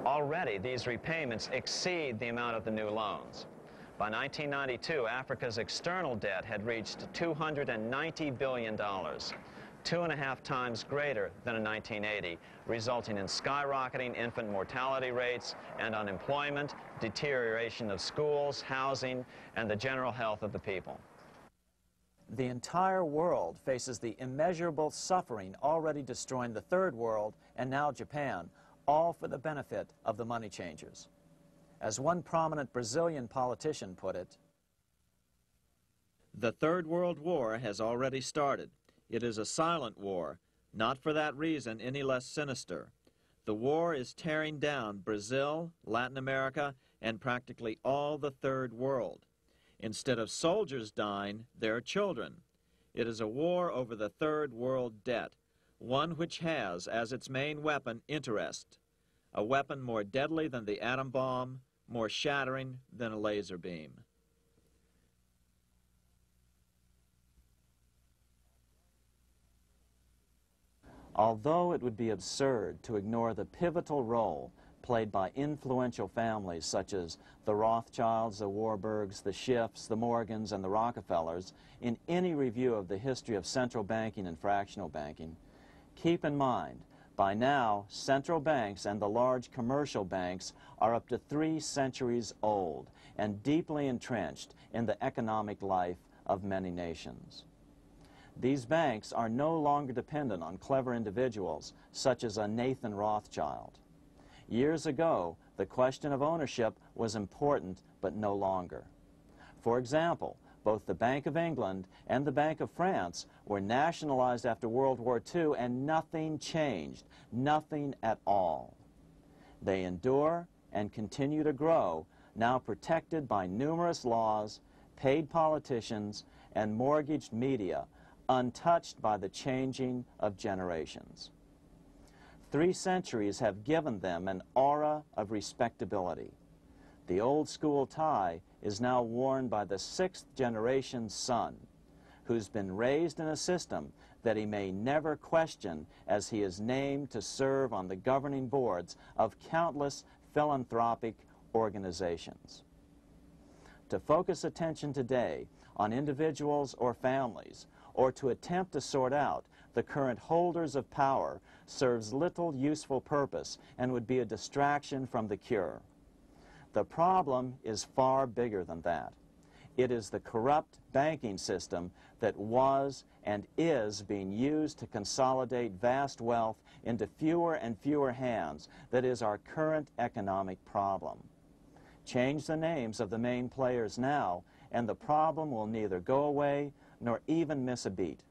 Already, these repayments exceed the amount of the new loans. By 1992, Africa's external debt had reached $290 billion, 2.5 times greater than in 1980, resulting in skyrocketing infant mortality rates and unemployment, deterioration of schools, housing, and the general health of the people. The entire world faces the immeasurable suffering already destroying the Third World and now Japan, all for the benefit of the money changers. As one prominent Brazilian politician put it, "The Third World War has already started. It is a silent war, not for that reason any less sinister. The war is tearing down Brazil, Latin America, and practically all the Third World. Instead of soldiers dying, there are children. It is a war over the Third World debt, one which has as its main weapon interest, a weapon more deadly than the atom bomb, more shattering than a laser beam." Although it would be absurd to ignore the pivotal role played by influential families such as the Rothschilds, the Warburgs, the Schiffs, the Morgans, and the Rockefellers in any review of the history of central banking and fractional banking, keep in mind, by now, central banks and the large commercial banks are up to 3 centuries old and deeply entrenched in the economic life of many nations. These banks are no longer dependent on clever individuals such as a Nathan Rothschild. Years ago, the question of ownership was important, but no longer. For example, both the Bank of England and the Bank of France were nationalized after World War II, and nothing changed, nothing at all. They endure and continue to grow, now protected by numerous laws, paid politicians, and mortgaged media, untouched by the changing of generations. 3 centuries have given them an aura of respectability. The old school tie is now worn by the 6th generation son, who's been raised in a system that he may never question as he is named to serve on the governing boards of countless philanthropic organizations. To focus attention today on individuals or families, or to attempt to sort out the current holders of power, serves little useful purpose and would be a distraction from the cure. The problem is far bigger than that. It is the corrupt banking system that was and is being used to consolidate vast wealth into fewer and fewer hands that is our current economic problem. Change the names of the main players now, and the problem will neither go away nor even miss a beat.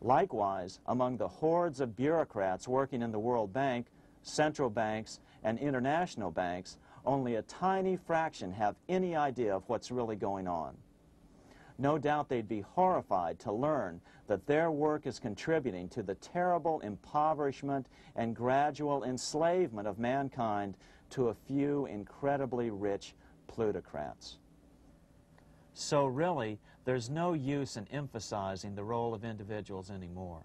Likewise, among the hordes of bureaucrats working in the World Bank, central banks, and international banks, only a tiny fraction have any idea of what's really going on. No doubt they'd be horrified to learn that their work is contributing to the terrible impoverishment and gradual enslavement of mankind to a few incredibly rich plutocrats. So really, there's no use in emphasizing the role of individuals anymore.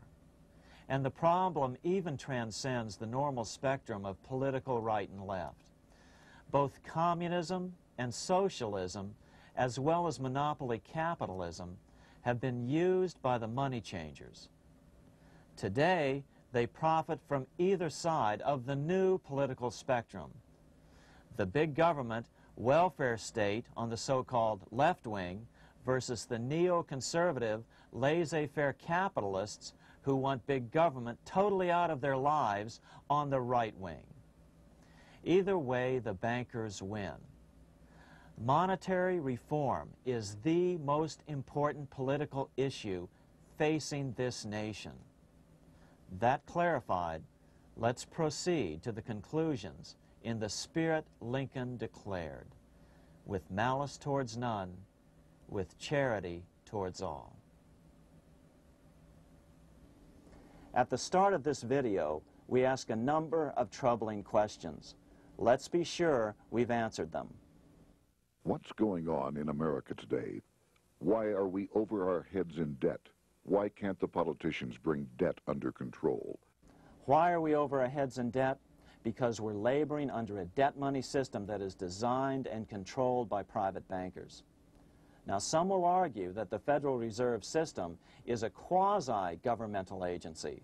And the problem even transcends the normal spectrum of political right and left. Both communism and socialism, as well as monopoly capitalism, have been used by the money changers. Today, they profit from either side of the new political spectrum. The big government welfare state on the so-called left wing versus the neoconservative laissez-faire capitalists who want big government totally out of their lives on the right wing. Either way, the bankers win. Monetary reform is the most important political issue facing this nation. That clarified, let's proceed to the conclusions in the spirit Lincoln declared, with malice towards none, with charity towards all. At the start of this video, we ask a number of troubling questions. Let's be sure we've answered them. What's going on in America today? Why are we over our heads in debt? Why can't the politicians bring debt under control? Why are we over our heads in debt? because we're laboring under a debt money system that is designed and controlled by private bankers. Now, some will argue that the Federal Reserve System is a quasi-governmental agency,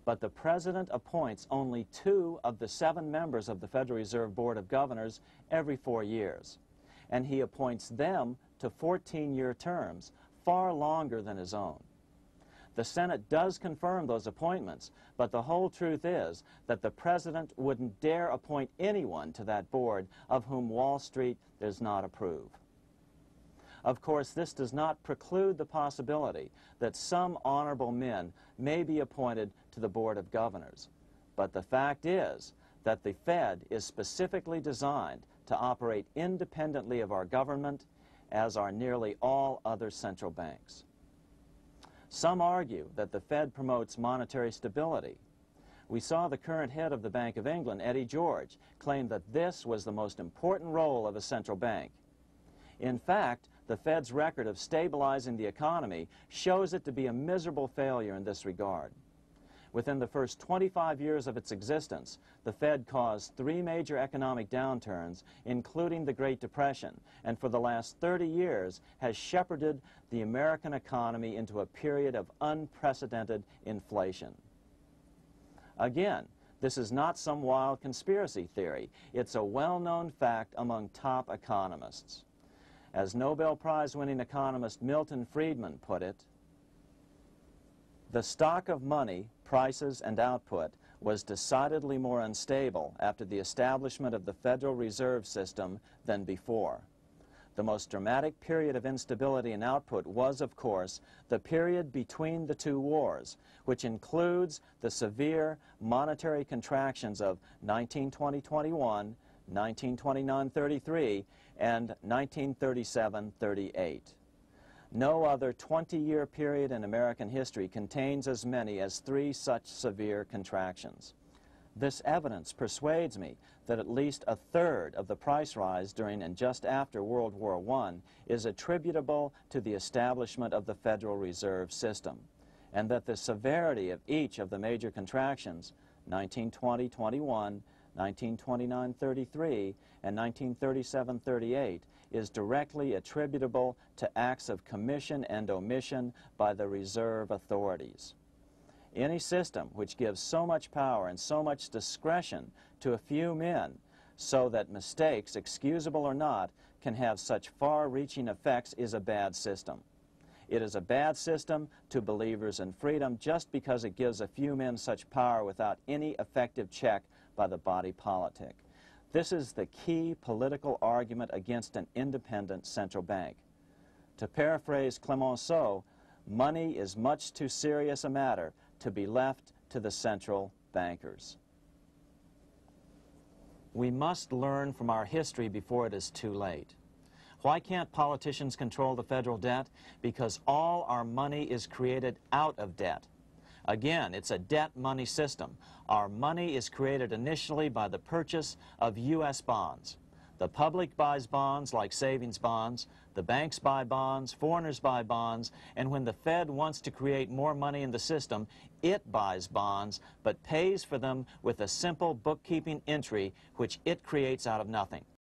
but the President appoints only 2 of the 7 members of the Federal Reserve Board of Governors every 4 years, and he appoints them to 14-year terms, far longer than his own. The Senate does confirm those appointments, but the whole truth is that the President wouldn't dare appoint anyone to that board of whom Wall Street does not approve. Of course, this does not preclude the possibility that some honorable men may be appointed to the Board of Governors. But the fact is that the Fed is specifically designed to operate independently of our government, as are nearly all other central banks. Some argue that the Fed promotes monetary stability. We saw the current head of the Bank of England, Eddie George, claim that this was the most important role of a central bank. In fact, the Fed's record of stabilizing the economy shows it to be a miserable failure in this regard. Within the first 25 years of its existence, the Fed caused 3 major economic downturns, including the Great Depression, and for the last 30 years has shepherded the American economy into a period of unprecedented inflation. Again, this is not some wild conspiracy theory. It's a well-known fact among top economists. As Nobel Prize-winning economist Milton Friedman put it, the stock of money, prices, and output was decidedly more unstable after the establishment of the Federal Reserve System than before. The most dramatic period of instability in output was, of course, the period between the 2 wars, which includes the severe monetary contractions of 1920-21, 1929-33, and 1937-38. No other 20-year period in American history contains as many as 3 such severe contractions. This evidence persuades me that at least a third of the price rise during and just after World War I is attributable to the establishment of the Federal Reserve System, and that the severity of each of the major contractions, 1920-21, 1929-33, and 1937-38, is directly attributable to acts of commission and omission by the reserve authorities. Any system which gives so much power and so much discretion to a few men so that mistakes, excusable or not, can have such far-reaching effects is a bad system. It is a bad system to believers in freedom just because it gives a few men such power without any effective check by the body politic. This is the key political argument against an independent central bank. To paraphrase Clemenceau, money is much too serious a matter to be left to the central bankers. We must learn from our history before it is too late. Why can't politicians control the federal debt? Because all our money is created out of debt. Again, it's a debt money system. Our money is created initially by the purchase of U.S. bonds. The public buys bonds like savings bonds, the banks buy bonds, foreigners buy bonds, and when the Fed wants to create more money in the system, it buys bonds, but pays for them with a simple bookkeeping entry which it creates out of nothing.